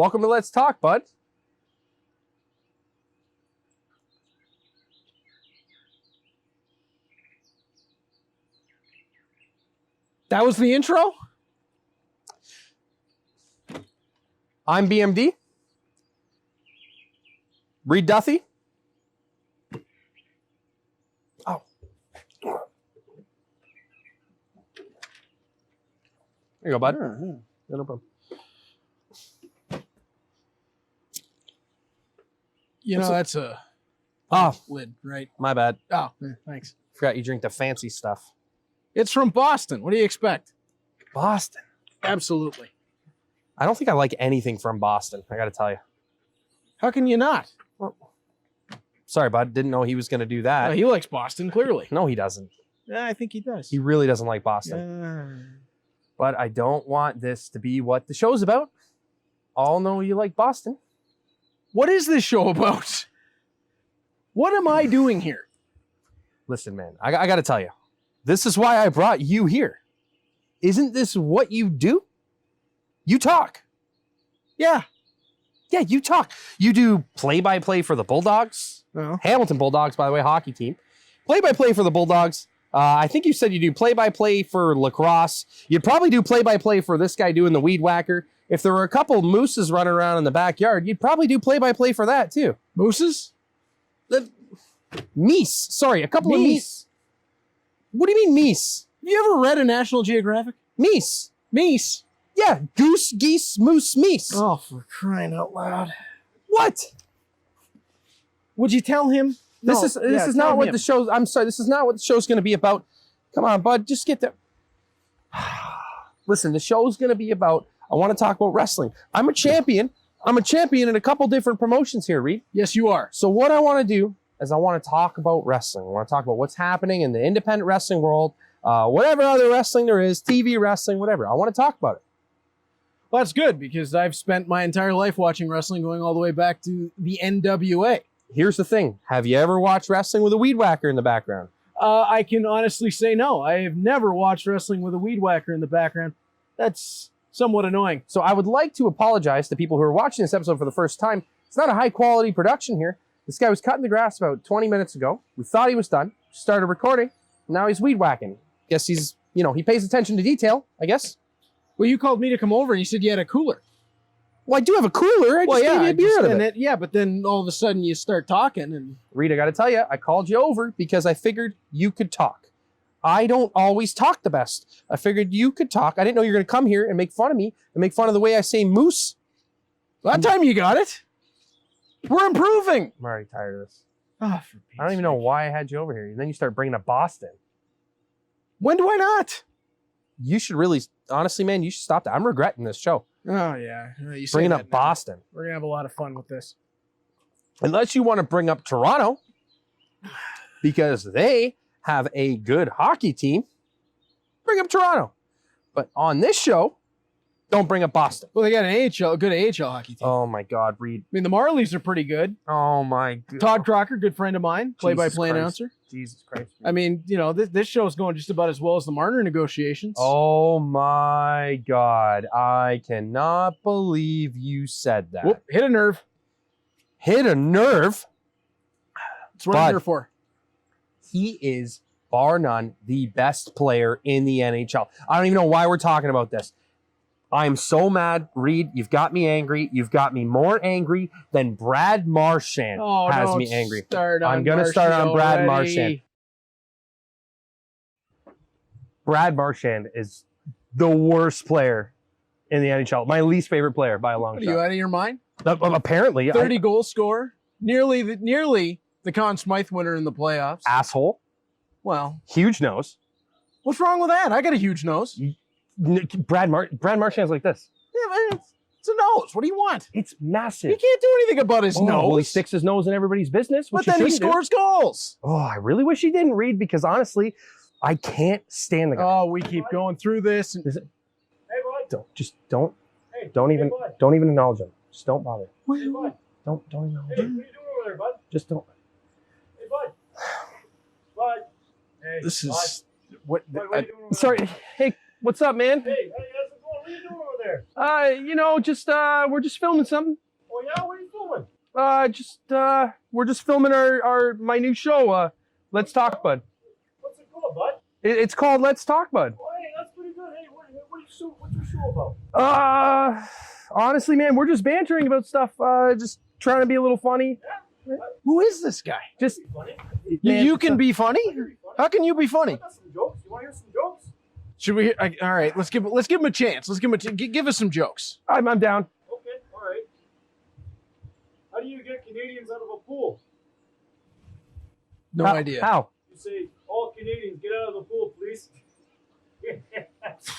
Welcome to Let's Talk, bud. That was the intro? I'm BMD. Reed Duthie. Oh. There you go, bud. Yeah, No problem. You know, that's a lid, right? My bad. Oh, thanks. Forgot you drink the fancy stuff. It's from Boston. What do you expect? Boston. Absolutely. I don't think I like anything from Boston, I got to tell you. How can you not? Well, sorry, bud. Didn't know he was going to do that. He likes Boston, clearly. No, he doesn't. Yeah, I think he does. He really doesn't like Boston. But I don't want this to be what the show's about. All know you like Boston. What is this show about? What am I doing here? Listen, man, I got to tell you, this is why I brought you here. Isn't this what you do? You talk. Yeah. Yeah, you talk. You do play-by-play for the Bulldogs. Oh. Hamilton Bulldogs, by the way, hockey team. Play-by-play for the Bulldogs. I think you said you do play-by-play for lacrosse. You'd probably do play-by-play for this guy doing the weed whacker. If there were a couple mooses running around in the backyard, you'd probably do play-by-play for that, too. Mooses? Meese. Sorry, a couple of meese. What do you mean meese? Have you ever read a National Geographic? Meese. Meese. Yeah, goose, geese, moose, meese. Oh, for crying out loud. What? Would you tell him? This is not what the show's... I'm sorry, this is not what the show's going to be about. Come on, bud, just get there. Listen, the show's going to be about... I want to talk about wrestling. I'm a champion. I'm a champion in a couple different promotions here, Reed. Yes, you are. So what I want to do is I want to talk about wrestling. I want to talk about what's happening in the independent wrestling world, whatever other wrestling there is, TV wrestling, whatever. I want to talk about it. Well, that's good because I've spent my entire life watching wrestling going all the way back to the NWA. Here's the thing. Have you ever watched wrestling with a weed whacker in the background? I can honestly say no. I have never watched wrestling with a weed whacker in the background. That's somewhat annoying. So I would like to apologize to people who are watching this episode for the first time. It's not a high quality production here. This guy was cutting the grass about 20 minutes ago. We thought he was done. Started recording. Now he's weed whacking. Guess he's, he pays attention to detail, I guess. Well, you called me to come over and you said you had a cooler. Well, I do have a cooler. I just gave you a beer out of it. Yeah, but then all of a sudden you start talking and... Reed, I got to tell you, I called you over because I figured you could talk. I don't always talk the best. I figured you could talk. I didn't know you were going to come here and make fun of me and make fun of the way I say moose. That time you got it. We're improving. I'm already tired of this. Oh, I don't even know why I had you over here. And then you start bringing up Boston. When do I not? You should really, honestly, man, you should stop that. I'm regretting this show. Oh, yeah. You bringing up Boston. We're going to have a lot of fun with this. Unless you want to bring up Toronto, because they have a good hockey team, bring up Toronto. But on this show, don't bring up Boston. Well, they got a good AHL hockey team. Oh, my God, Reed. I mean, the Marlies are pretty good. Oh, my God. Todd Crocker, good friend of mine, play-by-play announcer. Jesus Christ. I mean, this show's going just about as well as the Marner negotiations. Oh, my God. I cannot believe you said that. Whoop, hit a nerve. Hit a nerve? That's what I'm here for. He is, bar none, the best player in the NHL. I don't even know why we're talking about this. I am so mad, Reed. You've got me angry. You've got me more angry than Brad Marchand has me angry. I'm going to start on Brad Marchand. Brad Marchand is the worst player in the NHL. My least favorite player by a long shot. Are you out of your mind? Apparently. 30 goal scorer. Nearly the Conn Smythe winner in the playoffs. Asshole. Well. Huge nose. What's wrong with that? I got a huge nose. Brad Marchand's like this. Yeah, it's a nose. What do you want? It's massive. He can't do anything about his nose. Well, he sticks his nose in everybody's business. But then he scores goals. Oh, I really wish he didn't, Reed, because honestly, I can't stand the guy. Oh, we keep going through this. Hey, bud. Don't even acknowledge him. Just don't bother. Hey, bud. Don't acknowledge him. Hey, what are you doing over there, bud? Just don't. Hey, bud. Bud. Hey, This is bud. what? Bud, what are you doing over Sorry. Hey, what's up, man? there? Hey, how's it going? What are you doing over there? there? Just we're just filming something. Oh yeah, what are you filming? We're just filming my new show. Let's Talk, Bud. What's it called, bud? It's called Let's Talk, Bud. Oh, hey, that's pretty good. Hey, what's your show about? Honestly, man, we're just bantering about stuff. Just trying to be a little funny. Who is this guy? Just Funny? You can be funny? You're funny. How can you be I funny? got some jokes. You want to hear some jokes? Should we? All right, let's give him a chance. Let's give him give us some jokes. I'm down. Okay, all right. How do you get Canadians out of a pool? No How- idea. How? You say, all Canadians, get out of the pool, please.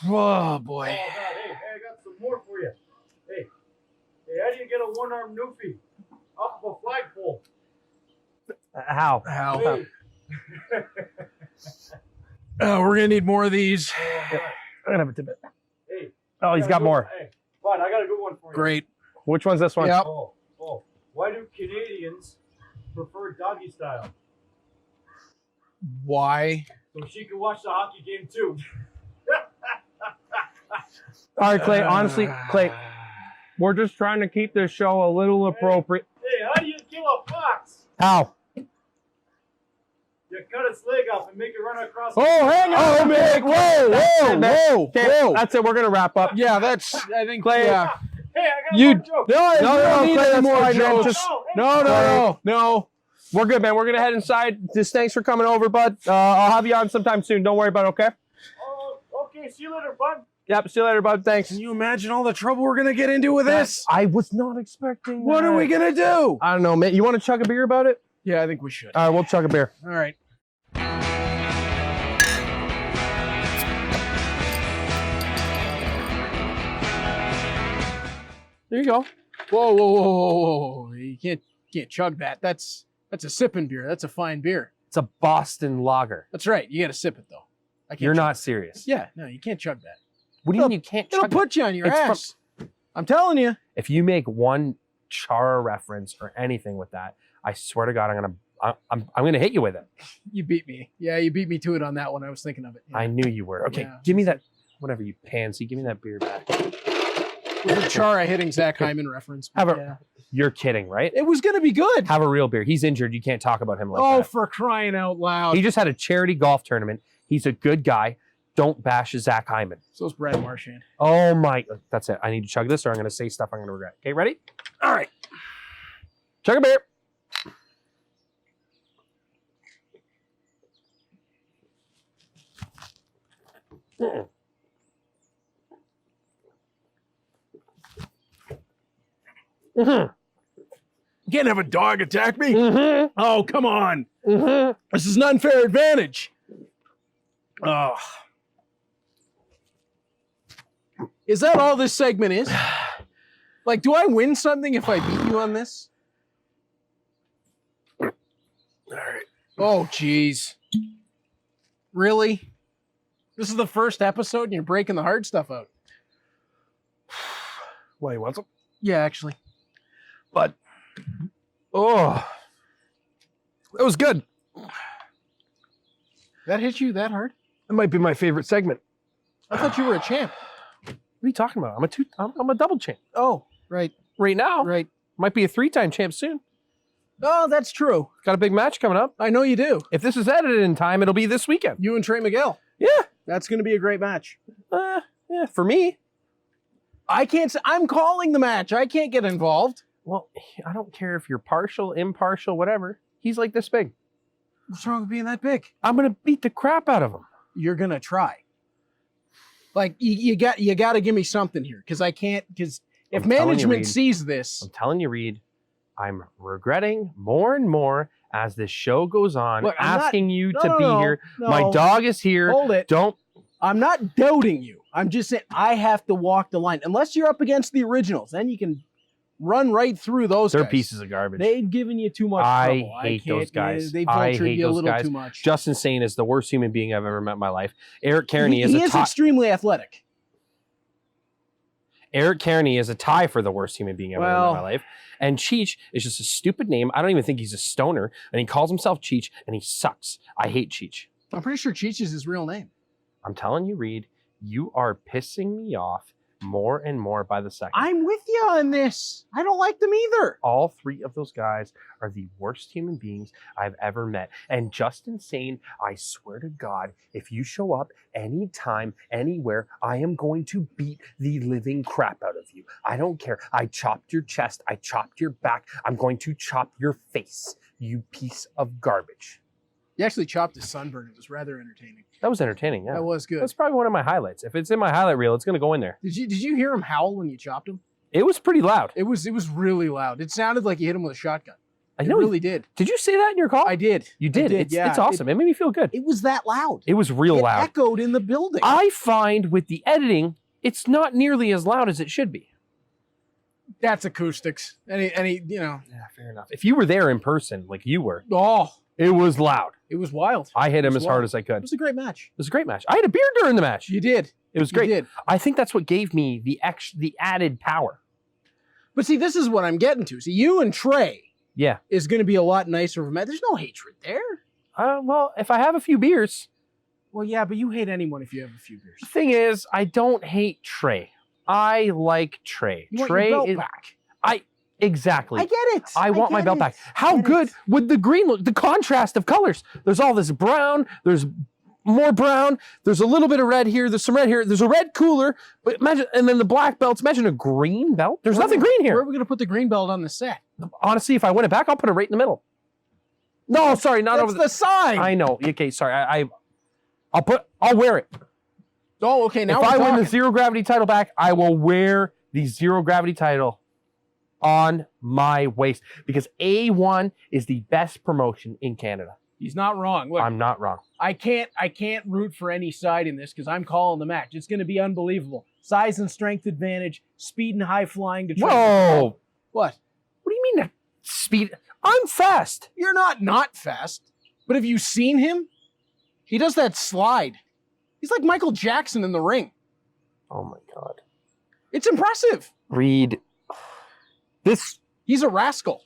Oh Oh, boy. God. Hey, I got some more for you. Hey, how do you get a one-armed newfie off of a flagpole? How? How? Hey. We're gonna need more of these. I'm gonna have a tidbit. Hey. Oh, he's got more. Hey, fine, I got a good one for you. Great. Which one's this one? Yep. Oh. Why do Canadians prefer doggy style? Why? So she can watch the hockey game too. All right, Clay. Honestly, Clay, we're just trying to keep this show a little appropriate. Hey, how do you kill a fox? How? You cut its leg off and make it run across. Oh, hang on, Mick. Whoa. Okay, that's it. We're gonna wrap up. Yeah, that's. I think. Clay. Yeah. Hey, I got You. more jokes. No, No, need Clay, any that's more fine, man. jokes. Just- Hey, No. We're good, man. We're gonna head inside. Just thanks for coming over, bud. I'll have you on sometime soon. Don't worry about it, okay? Oh, okay. See you later, bud. Yep. See you later, bud. Thanks. Can you imagine all the trouble we're gonna get into with this? I was not expecting. What are we gonna do? I don't know, man. You want to chug a beer about it? Yeah, I think we should. All right, we'll chug a beer. All right. There you go. Whoa. You can't chug that. That's a sipping beer. That's a fine beer. It's a Boston Lager. That's right. You gotta sip it though. I can't You're chug not it. serious. Yeah, no, you can't chug that. What do you mean you can't It'll chug it? put you on your It's from- ass. I'm telling you. If you make one Chara reference or anything with that, I swear to God, I'm gonna hit you with it. You beat me. Yeah, you beat me to it on that one. I was thinking of it. Yeah. I knew you were. Okay, Yeah. give me that. Whatever, you pansy. Give me that beer back. With the Chara hitting Zach Hyman reference. Have a- Yeah. You're kidding, right? It was gonna be good. Have a real beer. He's injured. You can't talk about him like Oh, that. for crying out loud. He just had a charity golf tournament. He's a good guy. Don't bash Zach Hyman. So's Brad Marchand. Oh my! That's it. I need to chug this, or I'm gonna say stuff I'm gonna regret. Okay, ready? All right. Chug a beer. Mm-hmm. You can't have a dog attack me. Mm-hmm. Oh, come on. Mm-hmm. This is an unfair advantage. Oh. Is that all this segment is? Like, do I win something if I beat you on this? All right. Oh, jeez. Really? This is the first episode and you're breaking the hard stuff out. Well, you want some? Yeah, actually. But oh, it was good. That hit you that hard? It might be my favorite segment. I thought you were a champ. What are you talking about? I'm a double champ Oh, right, right now. right. Might be a 3-time champ soon. Oh, that's true. Got a big match coming up. I know you do. If this is edited in time, it'll be this weekend. You and Trey Miguel. Yeah, That's going to be a great match. yeah. For me, I can't. I'm calling the match. I can't get involved. well, I don't care if you're partial, impartial, whatever. He's like this big. What's wrong with being that big? I'm gonna beat the crap out of him. You're gonna try. Like you got to give me something here because I can't. Because if I'm telling you, management Reed. sees this, I'm telling you, Reed, I'm regretting more and more as this show goes on, Look, I'm not- asking you to No, be no, here. no. My dog is here. Hold it. Don't. I'm not doubting you. I'm just saying I have to walk the line. Unless you're up against the originals, then you can run right through those. They're guys. pieces of garbage. They've given you too much I trouble. hate can't- those guys. They've I vultured hate you a those little guys. too much. Justin Sane is the worst human being I've ever met in my life. Eric Kearney he is is extremely athletic. Eric Kearney is a tie for the worst human being I've ever met in Well- my life. And Cheech is just a stupid name. I don't even think he's a stoner. And he calls himself Cheech, and he sucks. I hate Cheech. I'm pretty sure Cheech is his real name. I'm telling you, Reed, you are pissing me off more and more by the second. I'm with you on this. I don't like them either. All three of those guys are the worst human beings I've ever met. And just insane, I swear to God, if you show up anytime, anywhere, I am going to beat the living crap out of you. I don't care. I chopped your chest. I chopped your back. I'm going to chop your face, you piece of garbage. You actually chopped his sunburn. It was rather entertaining. That was entertaining, yeah. That was good. That's probably one of my highlights. If it's in my highlight reel, it's going to go in there. Did you hear him howl when you chopped him? It was pretty loud. It was really loud. It sounded like you hit him with a shotgun. I It know. really did. Did you say that in your call? I did. You did. It's It's awesome. It made me feel good. It was that loud. It was real It loud. echoed in the building. I find with the editing, it's not nearly as loud as it should be. That's acoustics. Any Yeah, fair enough. If you were there in person, like you were, Oh, it was loud. it was wild. I hit him It was as hard wild. as I It could. was a great match. It was a great match. I had a beer during the match. You did. It was You great. did. I think that's what gave me the added power. But see, this is what I'm getting to. See, you and Trey Yeah. is going to be a lot nicer of a match. There's no hatred there. Well, if I have a few beers, Well, yeah, but you hate anyone if you have a few beers. the thing is, I don't hate Trey. I like Trey. You want Trey your belt is back. exactly. I get it. I want my get belt it. back. How Get good it. would the green look? The contrast of colors. There's all this brown. There's more brown. There's a little bit of red here. There's some red here. There's a red cooler. But imagine, and then the black belts. Imagine a green belt. There's nothing green Where here. are we going to put the green belt on the set? Honestly, if I win it back, I'll put it right in the middle. No, sorry, not That's over the sign. I know. Okay, sorry. I'll wear it. Oh, okay. Now if I we're win the talking. zero gravity title back, I will wear the zero gravity title on my waist because A1 is the best promotion in Canada. He's not wrong. Look, I'm not wrong. I can't root for any side in this because I'm calling the match. It's going to be unbelievable. Size and strength advantage, speed and high flying to try. Whoa! What? What do you mean that speed? I'm fast. You're not fast. But have you seen him? He does that slide. He's like Michael Jackson in the ring. Oh my God. It's impressive. Reed, this He's a rascal.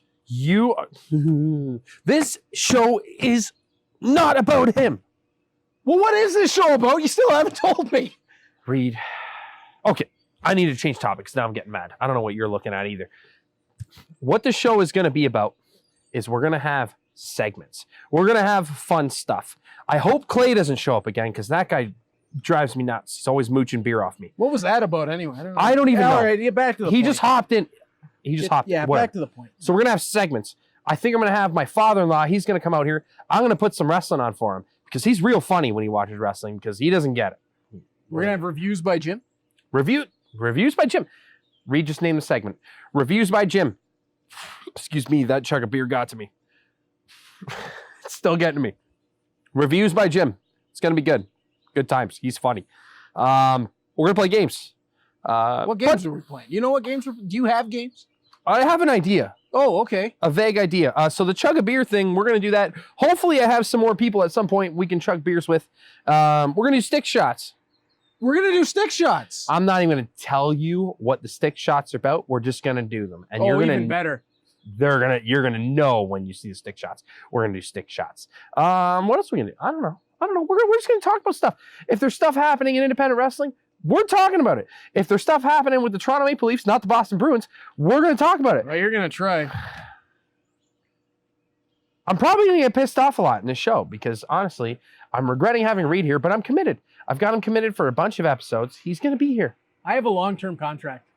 this show is not about him. Well, what is this show about? You still haven't told me. Reed. Okay, I need to change topics. Now I'm getting mad. I don't know what you're looking at either. What the show is going to be about is we're going to have segments. We're going to have fun stuff. I hope Clay doesn't show up again because that guy drives me nuts. He's always mooching beer off me. What was that about anyway? I don't even know. All right, get back to the He point. just hopped in. He just hopped. Yeah, whatever. back to the point. So we're going to have segments. I think I'm going to have my father-in-law. He's going to come out here. I'm going to put some wrestling on for him because he's real funny when he watches wrestling because he doesn't get it. We're going to have reviews by Jim. Reviews by Jim. Reed just named the segment. Reviews by Jim. Excuse me, that chug of beer got to me. It's still getting to me. Reviews by Jim. It's going to be good. Good times. He's funny. We're going to play games. What games are we playing? You know what games? Do you have games? I have an idea. Oh, okay. A vague idea. So the chug a beer thing, we're going to do that. Hopefully I have some more people at some point we can chug beers with. We're going to do stick shots. We're going to do stick shots. I'm not even going to tell you what the stick shots are about. We're just going to do them. And you're even going to better. you're going to know when you see the stick shots. We're going to do stick shots. What else are we going to do? I don't know. We're just going to talk about stuff. If there's stuff happening in independent wrestling, we're talking about it. If there's stuff happening with the Toronto Maple Leafs, not the Boston Bruins, we're going to talk about it. Right, you're going to try. I'm probably going to get pissed off a lot in this show because, honestly, I'm regretting having Reed here, but I'm committed. I've got him committed for a bunch of episodes. He's going to be here. I have a long-term contract.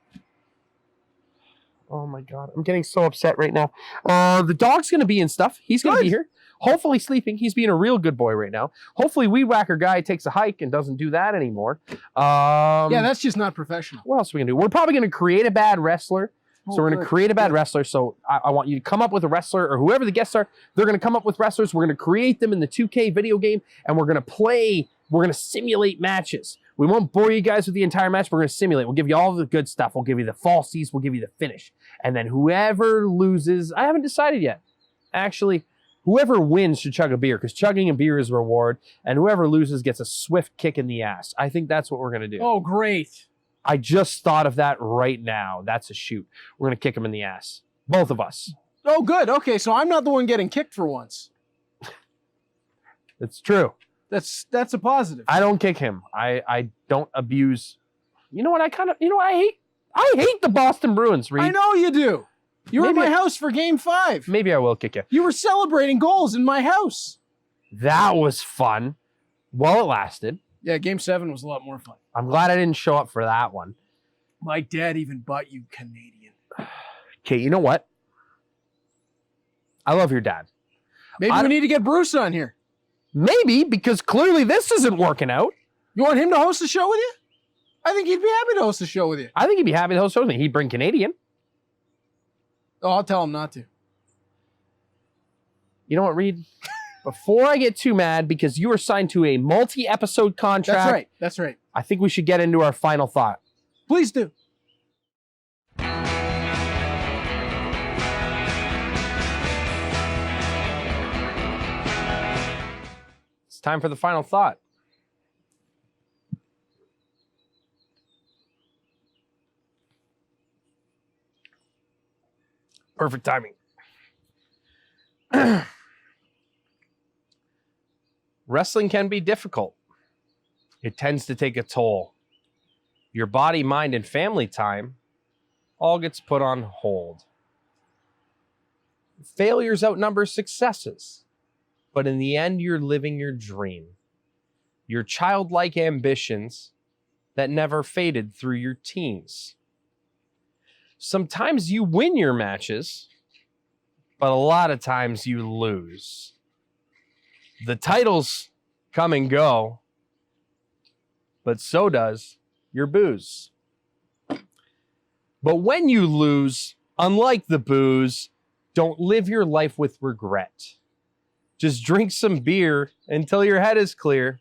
Oh, my God. I'm getting so upset right now. The dog's going to be in stuff. He's going to be here. Hopefully sleeping. He's being a real good boy right now. Hopefully Weed Whacker guy takes a hike and doesn't do that anymore. Yeah, that's just not professional. What else are we going to do? We're probably going to create a bad wrestler. So we're going to create a bad wrestler. So I want you to come up with a wrestler or whoever the guests are. They're going to come up with wrestlers. We're going to create them in the 2K video game and we're going to play. We're going to simulate matches. We won't bore you guys with the entire match. We're going to simulate. We'll give you all the good stuff. We'll give you the falsies. We'll give you the finish. And then whoever loses, I haven't decided yet. Actually, whoever wins should chug a beer because chugging a beer is a reward. And whoever loses gets a swift kick in the ass. I think that's what we're going to do. Oh, great. I just thought of that right now. That's a shoot. We're going to kick him in the ass. Both of us. Oh, good. Okay, so I'm not the one getting kicked for once. It's true. That's a positive. I don't kick him. I don't abuse. You know what? I hate the Boston Bruins, Reed. I know you do. You were at Maybe my house for game 5. Maybe I will kick you. You were celebrating goals in my house. That was fun. Well, it lasted. Yeah, game 7 was a lot more fun. I'm glad I didn't show up for that one. My dad even bought you Canadian. Okay, you know what? I love your dad. Maybe we need to get Bruce on here. Maybe, because clearly this isn't working out. You want him to host the show with you? I think he'd be happy to host the show with you. I think he'd be happy to host with me. He'd bring Canadian. Oh, I'll tell him not to. You know what, Reed? Before I get too mad, because you were signed to a multi-episode contract. That's right. I think we should get into our final thought. Please do. It's time for the final thought. Perfect timing. Wrestling can be difficult. It tends to take a toll. Your body, mind, and family time all gets put on hold. Failures outnumber successes, but in the end, you're living your dream. Your childlike ambitions that never faded through your teens. Sometimes you win your matches, but a lot of times you lose. The titles come and go, but so does your booze. But when you lose, unlike the booze, don't live your life with regret. Just drink some beer until your head is clear,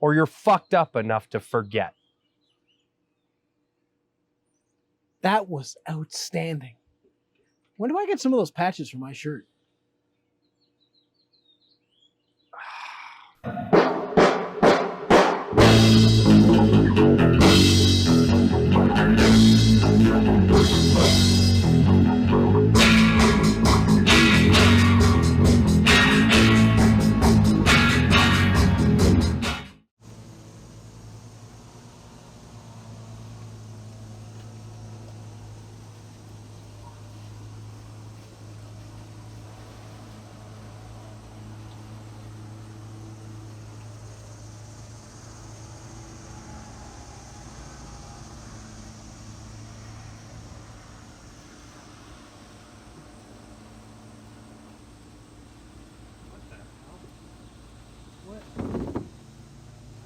or you're fucked up enough to forget. That was outstanding. When do I get some of those patches for my shirt?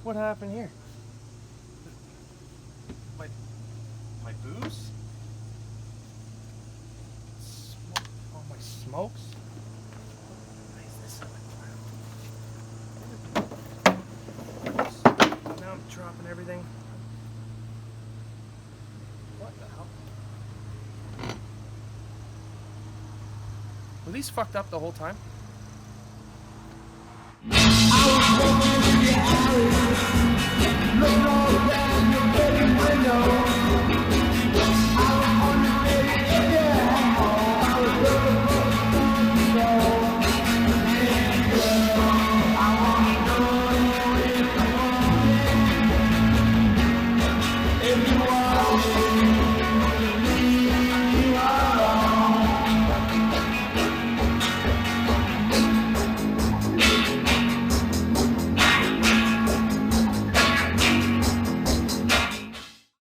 What happened here? My booze? Oh, my smokes? Why is this on the ground? Now I'm dropping everything. What the hell? Were these fucked up the whole time?